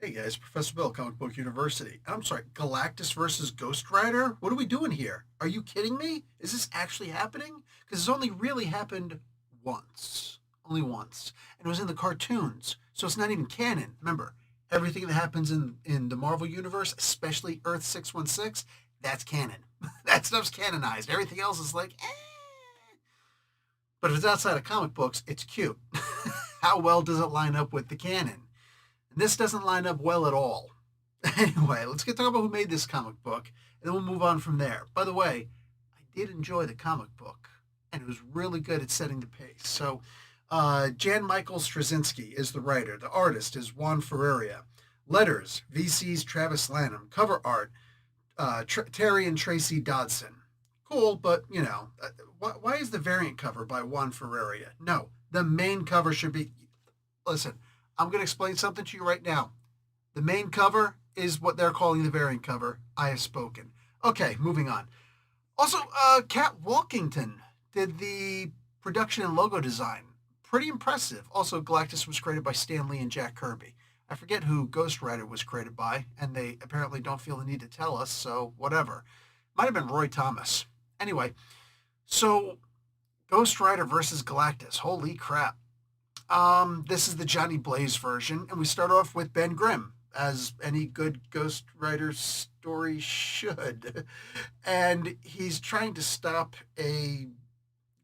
Hey guys, Professor Bill, Comic Book University. I'm sorry, Galactus versus Ghost Rider? What are we doing here? Are you kidding me? Is this actually happening? Because it's only really happened once. Only once. And it was in the cartoons. So it's not even canon. Remember, everything that happens in the Marvel Universe, especially Earth 616, that's canon. That stuff's canonized. Everything else is like, eh. But if it's outside of comic books, it's cute. How well does it line up with the canon? And this doesn't line up well at all. Anyway, let's get talking about who made this comic book, and then we'll move on from there. By the way, I did enjoy the comic book, and it was really good at setting the pace. So, Jan Michael Straczynski is the writer. The artist is Juan Ferreira. Letters, VC's Travis Lanham. Cover art, Terry and Tracy Dodson. Cool, but, why is the variant cover by Juan Ferreira? No, the main cover should be... Listen, I'm going to explain something to you right now. The main cover is what they're calling the variant cover. I have spoken. Okay, moving on. Also, Kat Walkington did the production and logo design. Pretty impressive. Also, Galactus was created by Stan Lee and Jack Kirby. I forget who Ghost Rider was created by, and they apparently don't feel the need to tell us, so whatever. Might have been Roy Thomas. Anyway, so Ghost Rider versus Galactus. Holy crap. This is the Johnny Blaze version, and we start off with Ben Grimm, as any good Ghost Rider story should. And he's trying to stop a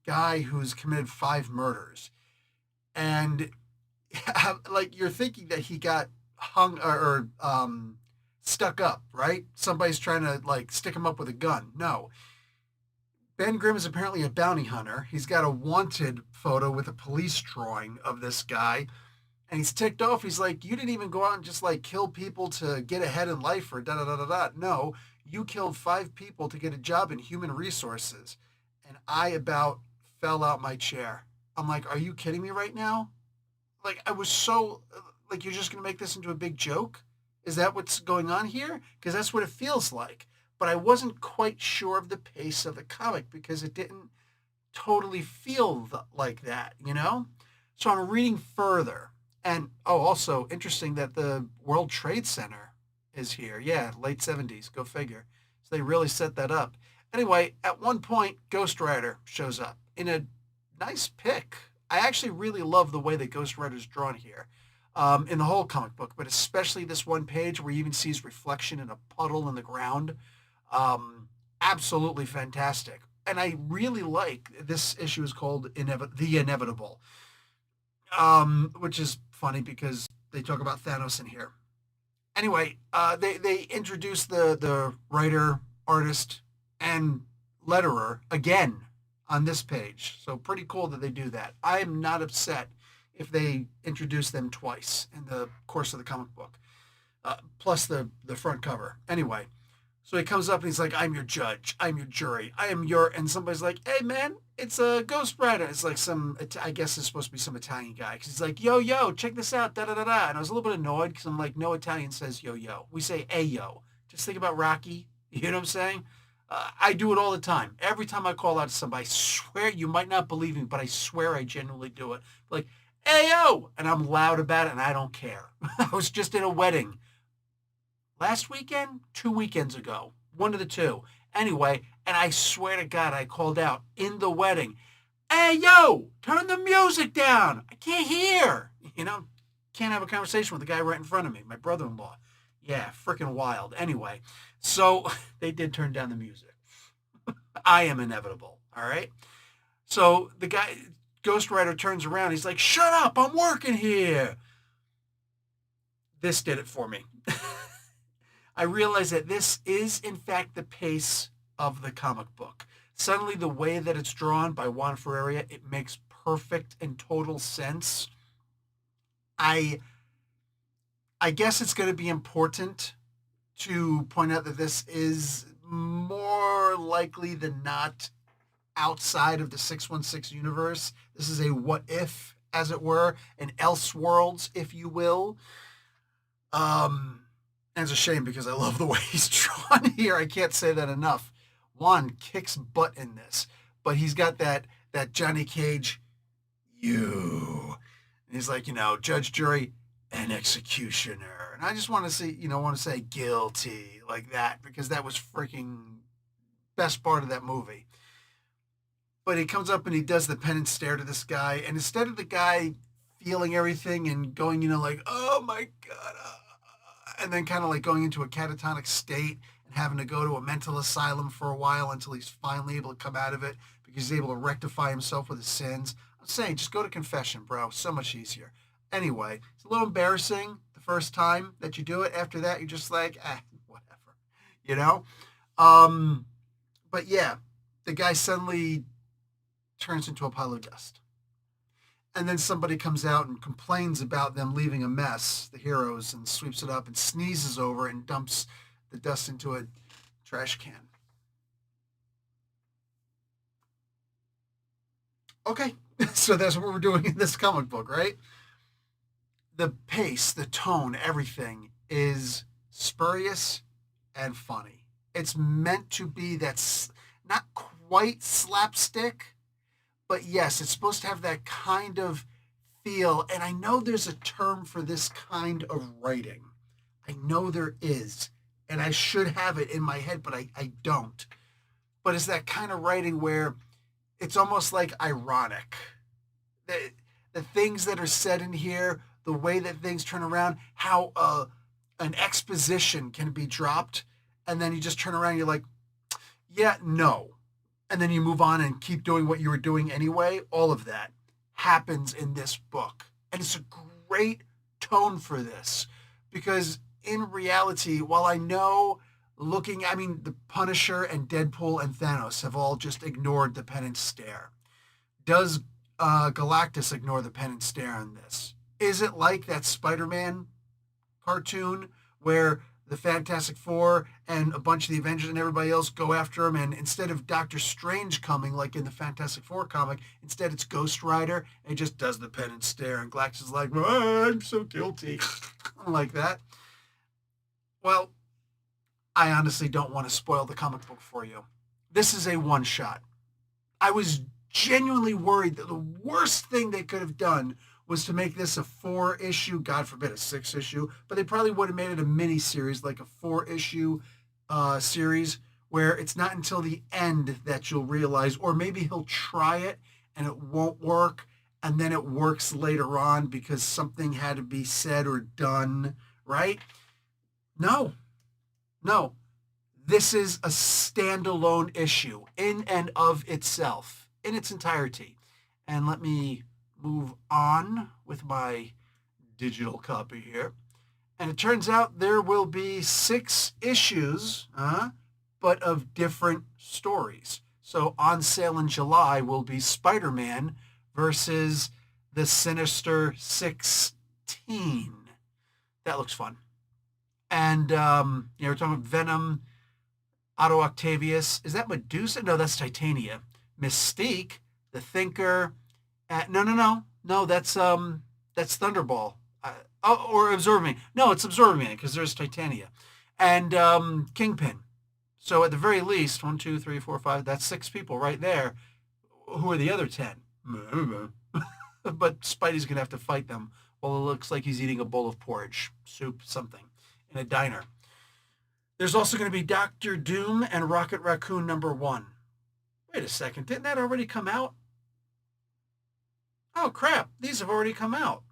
guy who's committed 5 murders. And like you're thinking that he got hung or stuck up, right? Somebody's trying to like stick him up with a gun. No. Ben Grimm is apparently a bounty hunter. He's got a wanted photo with a police drawing of this guy. And he's ticked off. He's like, you didn't even go out and just like kill people to get ahead in life or da da da da da. No, you killed 5 people to get a job in human resources. And I about fell out my chair. I'm like, are you kidding me right now? Like, I was so, like, you're just going to make this into a big joke? Is that what's going on here? Because that's what it feels like. But I wasn't quite sure of the pace of the comic because it didn't totally feel like that, you know? So I'm reading further. And, oh, also interesting that the World Trade Center is here. Yeah, late 70s, go figure. So they really set that up. Anyway, at one point, Ghost Rider shows up in a nice pic. I actually really love the way that Ghost Rider's drawn here. In the whole comic book, but especially this one page where he even sees reflection in a puddle in the ground. Absolutely fantastic. And I really like this issue is called The Inevitable, which is funny because they talk about Thanos in here. Anyway, they introduce the writer, artist, and letterer again on this page. So pretty cool that they do that. I am not upset if they introduce them twice in the course of the comic book, plus the front cover. Anyway, so he comes up and he's like, I'm your judge. I'm your jury. I am your... And somebody's like, hey, man, it's a Ghost Rider. It's like I guess it's supposed to be some Italian guy. Because he's like, yo, yo, check this out, da-da-da-da. And I was a little bit annoyed because I'm like, no Italian says yo, yo. We say yo. Just think about Rocky. You know what I'm saying? I do it all the time. Every time I call out to somebody, I swear, you might not believe me, but I swear I genuinely do it. Like, hey, yo! And I'm loud about it, and I don't care. I was just in a wedding. Last weekend? 2 weekends ago. One of the two. Anyway, and I swear to God, I called out in the wedding, hey, yo, turn the music down. I can't hear. You know, can't have a conversation with the guy right in front of me, my brother-in-law. Yeah, freaking wild. Anyway, so they did turn down the music. I am inevitable, all right? So the guy, Ghost Rider turns around. He's like, shut up, I'm working here. This did it for me. I realized that this is, in fact, the pace of the comic book. Suddenly, the way that it's drawn by Juan Ferreira, it makes perfect and total sense. I guess it's going to be important to point out that this is more likely than not outside of the 616 universe. This is a what if, as it were, an Elseworlds, if you will. And it's a shame because I love the way he's drawn here. I can't say that enough. Juan kicks butt in this, but he's got that Johnny Cage, you. And he's like, judge, jury, and executioner. And I just want to see, want to say guilty like that because that was freaking best part of that movie. But he comes up and he does the penance stare to this guy, and instead of the guy feeling everything and going, like, oh my god, and then kind of like going into a catatonic state and having to go to a mental asylum for a while until he's finally able to come out of it because he's able to rectify himself with his sins. I'm saying, just go to confession, bro. So much easier. Anyway, it's a little embarrassing the first time that you do it. After that, you're just like, whatever, you know? Um, but yeah, the guy suddenly turns into a pile of dust. And then somebody comes out and complains about them leaving a mess, the heroes, and sweeps it up and sneezes over it and dumps the dust into a trash can. Okay, so that's what we're doing in this comic book, right? The pace, the tone, everything is spurious and funny. It's meant to be that's not quite slapstick, but yes, it's supposed to have that kind of feel. And I know there's a term for this kind of writing. I know there is. And I should have it in my head, but I don't. But it's that kind of writing where it's almost like ironic. The things that are said in here, the way that things turn around, how an exposition can be dropped, and then you just turn around and you're like, yeah, no. And then you move on and keep doing what you were doing anyway. All of that happens in this book. And it's a great tone for this because in reality, while I know the Punisher and Deadpool and Thanos have all just ignored the penance stare. Does Galactus ignore the penance stare on this? Is it like that Spider-Man cartoon where the Fantastic Four and a bunch of the Avengers and everybody else go after him, and instead of Doctor Strange coming like in the Fantastic Four comic, instead it's Ghost Rider, and he just does the penance stare, and Galactus is like, oh, I'm so guilty, like that. Well, I honestly don't want to spoil the comic book for you. This is a one-shot. I was genuinely worried that the worst thing they could have done was to make this a 4-issue, God forbid a 6-issue, but they probably would have made it a mini-series, like a 4-issue series, where it's not until the end that you'll realize, or maybe he'll try it and it won't work, and then it works later on because something had to be said or done, right? No. This is a standalone issue in and of itself, in its entirety. And let me move on with my digital copy here. And it turns out there will be 6 issues, but of different stories. So on sale in July will be Spider-Man versus the Sinister 16. That looks fun. And, we're talking about Venom, Otto Octavius. Is that Medusa? No, that's Titania. Mystique, the Thinker. No, that's Thunderball. Or Absorbing. No, it's Absorbing because there's Titania. And Kingpin. So at the very least, 1, 2, 3, 4, 5, that's 6 people right there. Who are the other 10? But Spidey's going to have to fight them while it looks like he's eating a bowl of porridge, soup, something, in a diner. There's also going to be Doctor Doom and Rocket Raccoon #1. Wait a second, didn't that already come out? Oh, crap, these have already come out.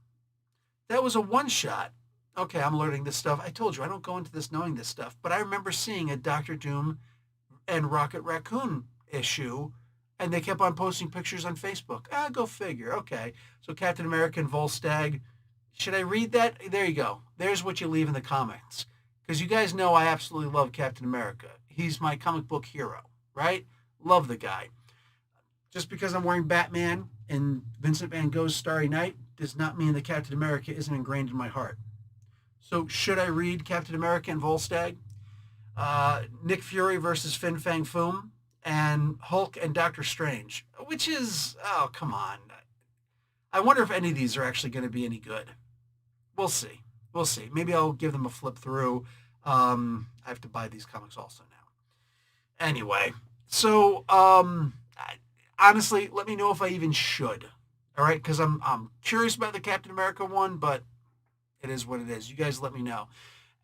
That was a one-shot. Okay, I'm learning this stuff. I told you, I don't go into this knowing this stuff, but I remember seeing a Doctor Doom and Rocket Raccoon issue, and they kept on posting pictures on Facebook. Go figure. Okay, so Captain America and Volstagg. Should I read that? There you go. There's what you leave in the comments. Because you guys know I absolutely love Captain America. He's my comic book hero, right? Love the guy. Just because I'm wearing Batman and Vincent Van Gogh's Starry Night does not mean that Captain America isn't ingrained in my heart. So should I read Captain America and Volstagg? Nick Fury versus Fin Fang Foom, and Hulk and Doctor Strange, which is, oh, come on. I wonder if any of these are actually going to be any good. We'll see. Maybe I'll give them a flip through. I have to buy these comics also now. Anyway, so honestly, let me know if I even should. All right, because I'm curious about the Captain America one, but It is what it is. You guys let me know.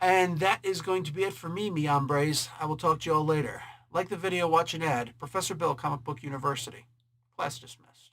And that is going to be it for me, mi hombres. I will talk to you all later. Like the video, watch an ad. Professor Bill, Comic Book University. Class dismissed.